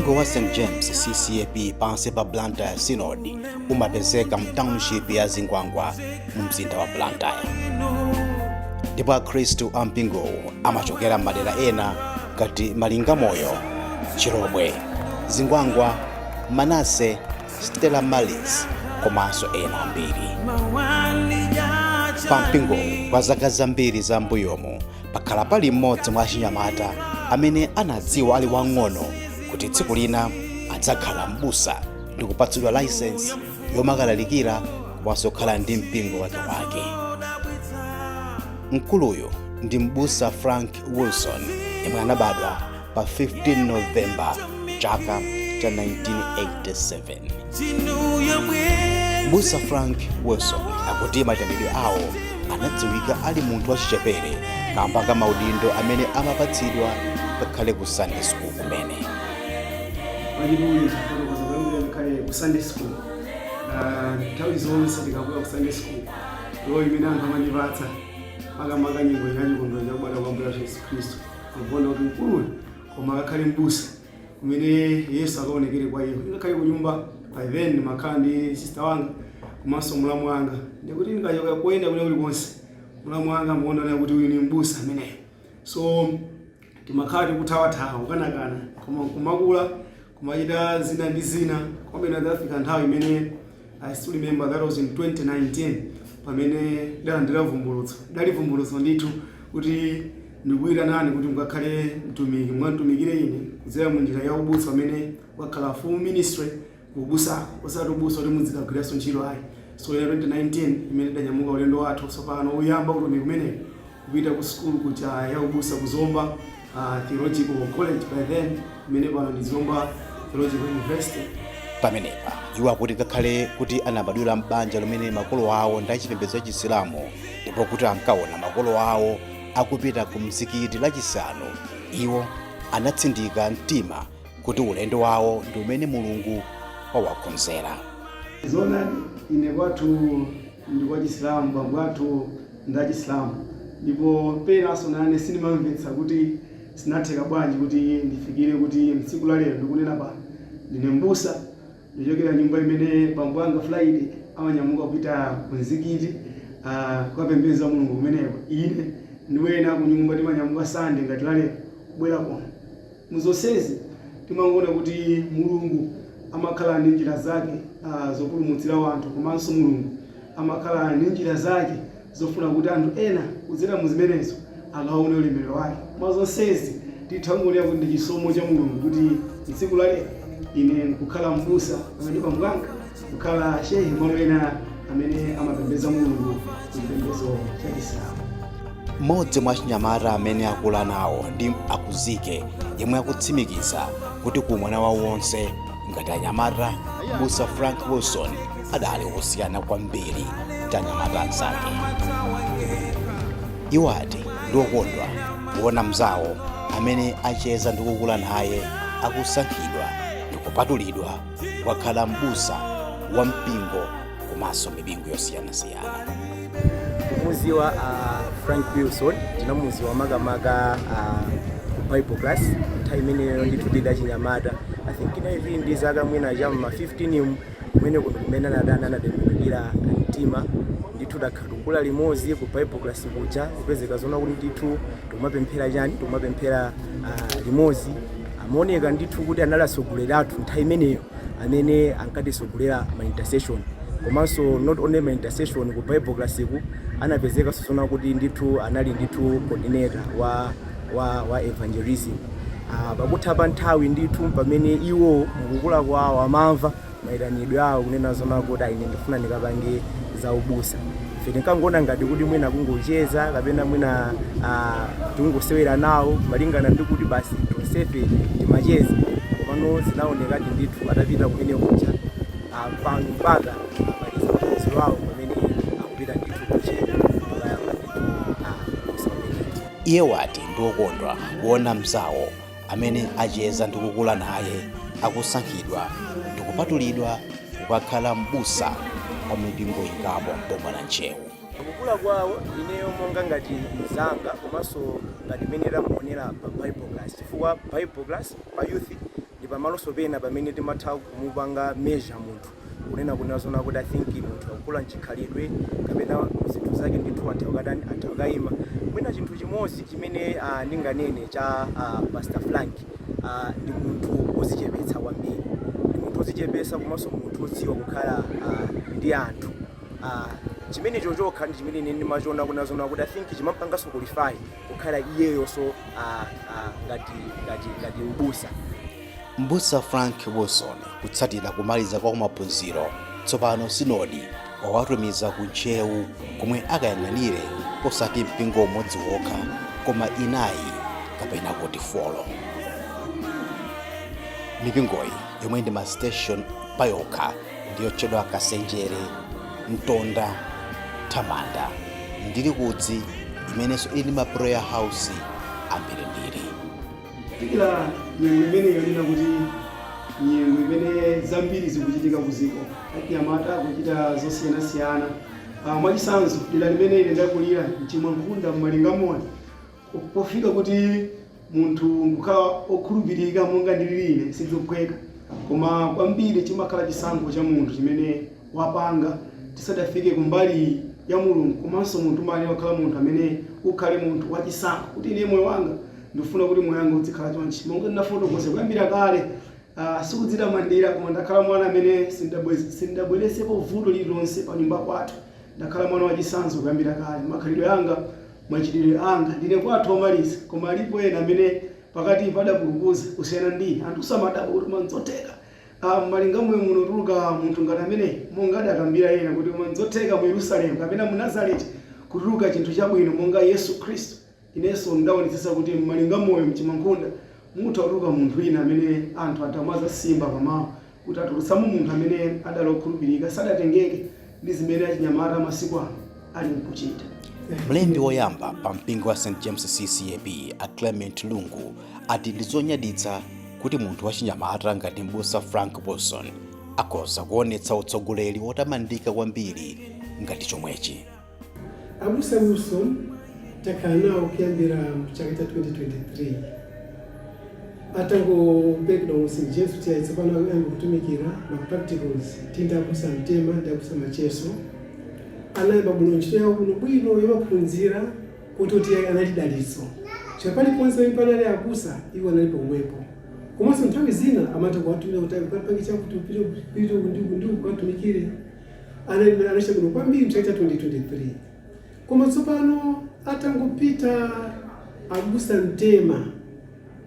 mpingo wa St James CCAP pansi pa Blantyre Synod umapezeka mtownship ya Zingwangwa mzinda wa Blantyre. Ndipo akhristu a mpingo amachokera madera ena ngati Malinga Moyo, Chirobwe, Zingwangwa, Manase, Stella Malis komanso ena ambiri. Pa mpingo kwa zaka zambiri za mbuyomu pakhala pali mmodzi mwa chinyamata amene anadziwa ali wang'ono kuti tsiku lina adzakhala m'busa ndi kupatsidwa license yomakalalikira komanso kukhala ndi mpingo wake. Mkuluyu ndi m'busa Frank Wilson yemwe anabadwa pa 15 Novemba chaka cha 1987. M'busa Frank Wilson akuti maitanidwe awo anadziwika ali munthu wachichepere kamba ka maudindo amene amapatsidwa ngakhale ku Sunday school kumene. Ku Sunday school nthawi zonse ndikabwera ku Sunday school loyo imene anthu amandipatsa makamaka nyimbo yachikondo chakubadwa kwa Ambuye Yesu Khristu kuona kuti mkulu koma akakhale m'busa kumene Yesu akaonekere kwa iwo ngakhale ku nyumba pa then makhala ndi sister wanga komanso mulamu wanga ndikuti ndikachoka kuyenda kule kulikonse mulamu wanga muona kuti uyu ni m'busa ameneyo. So timakhala tikuthawa kukanakana koma kumakula kumachita zina ndi zina kwamene adafika nthawi imene I still remember that was in 2019 pamene dali vumbulutso ndithu kuti ndikuyita nani kuti mukakhale mtumiki mwantumikire ine kudzera mu njira ya ubusa amene wakhala full ministry kubusa osati ubusa kuti muzikagwiranso ntchito ayi. So ya 2019 imene danyamuka ulendo wathu tsopano uyamba utumiki umene kupita ku school kucha ya ubusa kuzomba theological college by then imene pano ndi Zomba Theological University. Pamenepa iwo akuti ngakhale kuti anabadwira m'banja limene makolo awo ndi achipembedzo cha Chisilamu ndipo kuti ankaona makolo awo akupita ku mzikiti lachisanu, iwo anatsindika mtima kuti ulendo wawo ndi umene Mulungu wawakonzera. Zona ine kwathu ndi kwa Chisilamu, bambo athu ndi achisilamu, ndipo penaso nane sindimamvetsa kuti sinatheka bwanji kuti ndifikire kuti mtsiku la lero ndikunena pano ndine m'busa ndichokera nyumba imene bambo anga Friday amanyamuka kupita ku mzikiti kukapembedza Mulungu kumeneko. Ine ndiwena ku nyumba timanyamuka Sunday ngati la lero kubwera kuno. Muzonsezi timangoona kuti Mulungu amakhala ndi njira zake zopulumutsira wanthu komanso Mulungu amakhala ndi njira zake zofuna kuti anthu ena kudzera mu zimenezo akaone ulemerero wake. Mazonsezi tithangulia kuti ndi chisomo cha Mulungu kuti tsiku la lero ine nkukhala m'busa pamene pamwanga kukhala shehe malo ena amene amapembedza Mulungu chipembedzo cha Chisilamu. Mmodzi mwa chinyamata amene akula nawo ndi akuzike yemwe akutsimikiza kuti ku mwana wawo wonse ngati anyamata m'busa Frank Wilson adali kusiyana kwambiri ndi anyamata anzake. Iwo ati ndi okondwa kuona mzawo amene acheza ndi kukula naye akusankhidwa ndi kupatulidwa kukhala m'busa wa mpingo komanso mipingo yosiyanasiyana. Akumudziwa Frank Wilson tinamudziwa makamaka Bible class nthawi imeneyo ndithu tida chinyamata I think inayi ndi zaka mwina chamma 15 kumene kumene anatembenukira mtima ndithu takhala limodzi ku Bible class kucha kupezeka zona kuti ndithu tumapemphera chani tumapemphera limodzi. Amaoneka ndithu kuti anali atsogoleri athu nthawi imeneyo amene ankatisogolera ma intercession komanso not only ma intercession ku Bible class ku anapezeka sosona kuti ndithu anali ndithu coordinator wa evangelism. Pakutha nthawi ndithu pamene iwo mukukula kwawo amamva maitanidwe awo kunena zona kuti ine ndifuna ndikapange za ubusa. Ife tinkangona ngati kuti mwina kungocheza kapena mwina tungosewera nawo malingana ndi kuti basi tonsefe timacheza. Komano zinaoneka ndithu atapita kumene kucha mpaka amaliza maphunziro awo pamene akupita ndithu kucheza kuyamba ndithu Iye wati ndi okondwa kuona mzawo amene acheza ndi kukula naye akusankhidwa ndi kupatulidwa kukakhala m'busa wa mipingo ingapo m'boma la Nchewu. Kukula kwawo ineyo monga ngati mzanga komanso ngati mene tamuonera pa Bible class chifukwa Bible class pa youth ndi pamaloso pena pamene timatha kumupanga measure munthu kunena kunazona kuti I think munthu akukula mchikhalidwe kapena zinthu zake ndithu atha kukayima. Mwina chinthu chimodzi chimene ndinganene cha Pastor Frank ndi munthu wodzichepetsa kwambiri, ndi munthu wodzichepetsa komanso munthu wodziwa kukhala ndi anthu. Chimene chokha ndi chimene ine ndimachiona kunazona kuti I think chimampanganso qualify kukhala iyeyonso ngati ubusa. Mbusa Frank Wilson kutsatira kumaliza kwa maphunziro tsopano sinodi wawatumiza ku nchewu komwe akayang'anire osati mpingo umodzi wokha koma inayi kapena kuti folo. Mipingoyi yomwe ndi ma station payokha ndiyotchedwa Kasenjere, Mtonda, Thamanda, Ndilikuzi imenenso ili ma prayer house ambirimbiri. Tikila nyengo imene yonena kuti nyengo imene zambiri zikuchitika kuziko chinyamata kuchita zosiyanasiyana. Mwachisanzo dera limene ine ndakulira mchimwankhunda mmalingamoni pofika kuti munthu ngukhala okhulupirika monga ndililime sizophweka, koma kwambiri chimakhala chisankho cha munthu chimene wapanga tisadafike kumbali ya Mulungu. Komanso munthu mali wakhala munthu amene ukhale munthu wachisankho kuti ine moyo wanga ndifuna kuti moyo wanga uzikhala chonchi monga ndinafotokoza kuyambira kale. Sikudzita mandira koma ndakhala mwana amene sindabweresepo vuto lililonse pa nyumba kwathu. Ndakhala mwana wachisanzo kuyambira kale. Makhalidwe anga, machitidwe anga ndine kwathu omaliza, koma alipo ena amene pakati padapulumuka kusiyana ndi anthu samadabo kuti manzoteka. Malingamwe muno tuluka munthu ngati amene monga adakambira ena kuti manzoteka mu Yerusalemu kapena mu Nazareti kutuluka chinthu chabwino monga Yesu Khristu. Inenso ndaonetsetsa kuti malingamwe mchimwankhunda mutha kutuluka munthu ina amene anthu atamaza simba pamawa kuti atulutsamo munthu amene adali okhulupirika sadatengeke ndi zimene achinyamata masiku ano ali mkuchita. Mlembi woyamba pa mpingo wa St. James CCAP a Clement Lungu ati ndizonyaditsa kuti munthu wachinyamata ngati Mbusa Frank Wilson akhoza kuonetsa utsogoleri wotamandika kwambiri ngati chomwechi. Mbusa Wilson takhala nawo kuyambira mchaka cha 2023 atangopekedwa mu St. James kuti tsopano ayamba kutumikira ma practicals tindabusa mtema ndabusa macheso anayamba bwino ntchito yawo bwino yamaphunzira kuti anali dalitso chapali ponse panali abusa iwo anali pomwepo. Komanso nthawi zina amati kuwatumira kuti akapange chakuti upite ndi kuwatumikire anachita bwino kwambiri mchaka cha 2023. Koma tsopano atangopita abusa mtema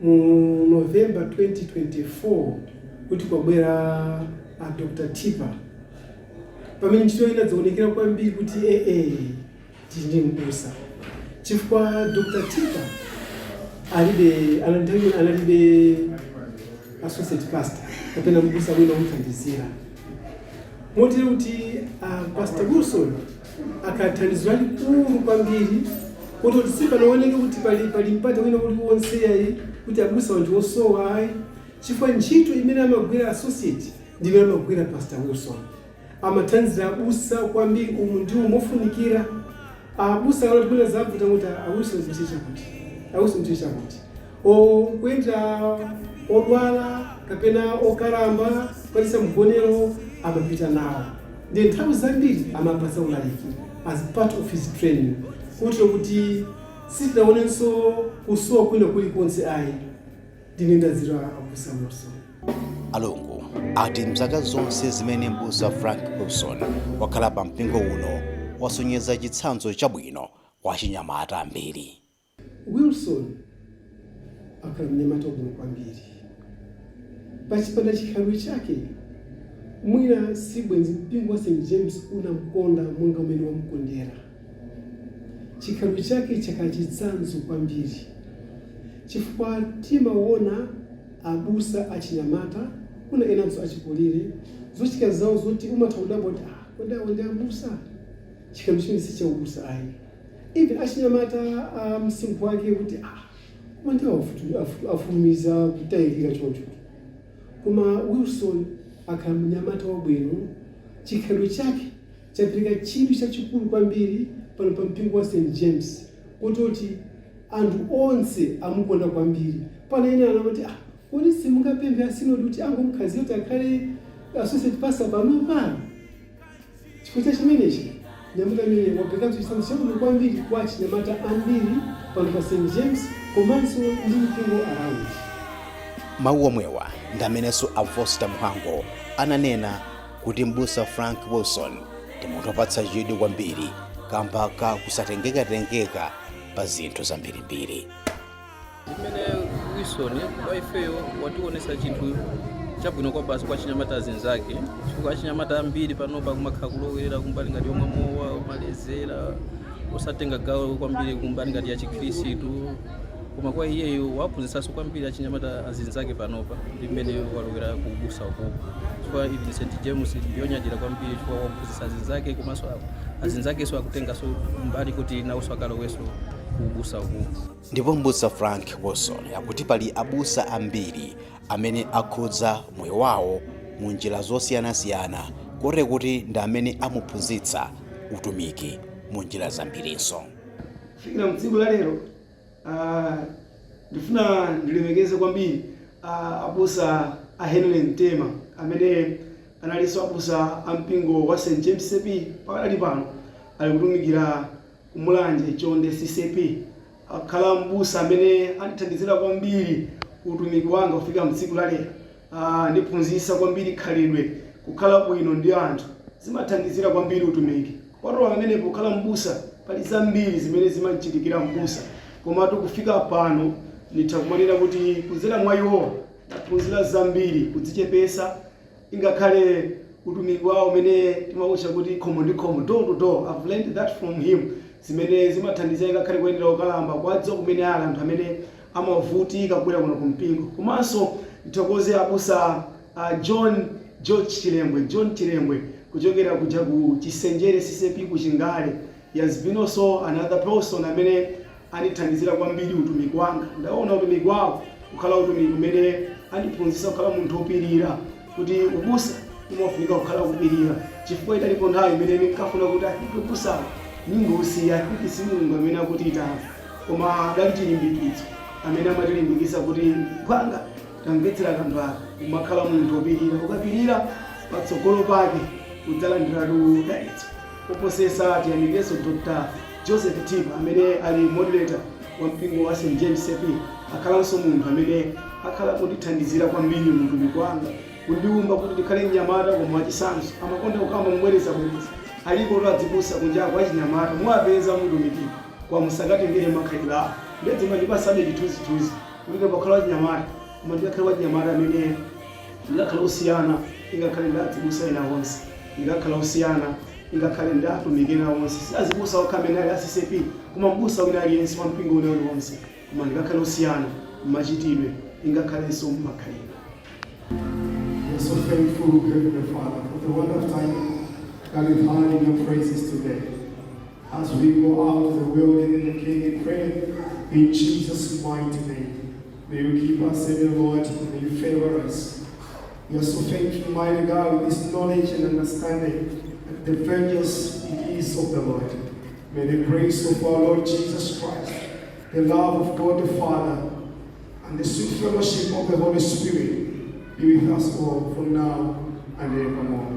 mu November 2024 kuti kwabwera Dr. Tipa pamene ntchito inadzaonekera kwambiri kuti tindi mbusa chifukwa Dr. Tipa analibe associate pastor kapena mbusa wina omuthandizira motero kuti Pastor Wilson akathandizira likulu kwambiri kuti sipanaoneke kuti pali mpata wina uliwonse yayi kuti abusa wanthu osowa ayi chifukwa ntchito imene amagwira associate ndimene amagwira Pastor Wilson. Amathandizira abusa kwambiri umu ndi umofunikira abusa alotibwera zavuta kuti awuso mchicha kuti kwenda odwala kapena okalamba kwalisa mgonero amapita nawo ndi nthawi zambiri amapasa ulaliki as part of his training kuti sitinaonenso kusowa kwina kulikonse ayi ndinendazira abusa Wilson. Alungu ati mzaka zonse zimene Mbusa Frank Wilson wakhala pa mpingo uno wasonyeza chitsanzo chabwino kwa chinyamata ambiri. Wilson akhala mnyamata wabwino kwambiri. Pachipanda chikhalidwe chake mwina sibwenzi mpingo wa St. James unamkonda monga umene wamkondera. Chikhalidwe chake chakachitsanzo kwambiri chifukwa timaona abusa achinyamata kuna enanso achikulire zochika zawo zoti umathaudabo kuti kodi abusa chikhalidwe chimene si cha ubusa ayi. Even achinyamata msinkhu wake kuti koma ndiwo afumiza kutayikira choncho. Koma Wilson akhala mnyamata wabwino, chikhalidwe chake chapereka chidwi chachikulu kwambiri pano pa mpingo wa St. James kuti anthu onse amukonda kwambiri. Pana ena anamati kodi simungapempha sinodi kuti angomukhazi kuti akhale associate pastor panopa? Chifukwa chimenechi nyamata amene wapekatu chisamu chakuno kwambiri kwa chinyamata ambiri pano pa St. James komanso ndi mpingo around. Mawu omwewa ndi amenenso a Foster Mhango ananena kuti m'busa Frank Wilson ndi munthu wopatsa chidwi kwambiri kamba ka kusatengeka pa zinthu zambirimbiri. Imene Wilson kwa ifeyo wationesa chinthu chabwino kwa basi kwa chinyamata zinzake, chifukwa chinyamata ambiri panopa kumakhala kulowera kumbali ngati yomwe mowa malezera osatenga gawo kwambiri kumbali ngati ya Chikhristu, koma kwa iyeyo waphunzitsanso kwambiri achinyamata azinzake panopa ndi mmene walowera kubusa uku. Chifukwa even St. James yonyadira kwambiri chifukwa waphunzitsa azinzake komanso azinzakenso akutenganso mbali kuti nawonso akalowenso kubusa uku. Ndipo m'busa Frank Wilson akuti pali abusa ambiri amene akhudza moyo wawo mu njira zosiyanasiyana kotero kuti ndi amene amuphunzitsa utumiki mu njira zambirinso. Fikira mtsiku la lero ndifuna ndilemekeze kwambiri abusa a Henry Ntema amene analinso abusa ampingo wa St. James CP pakali pano ali kutumikira kumulanje chonde CCP. Akhala mbusa amene andithandizira kwambiri utumiki wanga kufika mtsiku la lero. Ndiphunzitsa kwambiri khalidwe kukhala bwino ndi anthu zimathandizira kwambiri utumiki. Kwatero amene pokhala mbusa pali zambiri zimene zimachitikira mbusa, koma kufika pano ndithakumanena kuti kuzera mwa iwo ndaphunzira zambiri kudzichepesa, ingakhale utumiki wawo umene timawucha kuti khomo ndi khomo, door to door. I've learned that from him. Zimene zimathandizira ingakhale kuyendera ukalamba kwadziwa kumene ali anthu amene amavutika kubwera kuno kumpingo. Komanso ndithokoze abusa John Chilembwe kuchokera kuja ku Chisenjere CCP ku Chingale. He has been also another person amene andithandizira kwambiri utumiki wanga. Ndaona utumiki wawo kukhala utumiki umene andiphunzitsa kukhala munthu opirira, kuti ubusa umafunika kukhala kupirira. Chifukwa italipo nthawi imene ndinkafuna kuti ubusa ningosiya kuti si Mulungu amene akuti itafa, koma dali chilimbikitso amene amatilimbikitsa kuti kwanga tamvetsera kanthu aka umakhala munthu opirira. Ukapirira patsogolo pake udzalandira dalitso. Kuposesa tiyamikeso Dr. Joseph Tiba amene ali moderator wa mpingo wa St. James CP. Akhalanso munthu amene akhala kundithandizira kwambiri mutumiki wanga, kundiumba kuti ndikhale mnyamata koma wachisanso. Amakonda kukamba mbwereza aliko lwadzibusa kunja kwa chinyamata mwapeza mutumiki kwa musakatengere makhalidwe awo. Ndedzi mandipasabe chithunzithunzi kuti pakhala chinyamata koma ndikakhala wachinyamata amene ndikakhala osiyana, ingakhale ndadzibusa ena onse, ndikakhala osiyana ingakhale ndatumikira onse. Siazibusa okha amene ali CCP, koma mbusa wina aliyense wa mpingo uno wonse, koma ndikakhala osiyana mmachitidwe ingakhalenso mmakhalidwe. We are so thankful, Heavenly Father, for the wonderful time that we've had in your praises today. As we go out to the world in the King in prayer, in Jesus' mighty name, may you keep us, Savior Lord, may you favor us. We are so thankful, mighty God, with this knowledge and understanding that the vengeance it is of the Lord. May the grace of our Lord Jesus Christ, the love of God the Father, and the sweet fellowship of the Holy Spirit be with us all from now and evermore.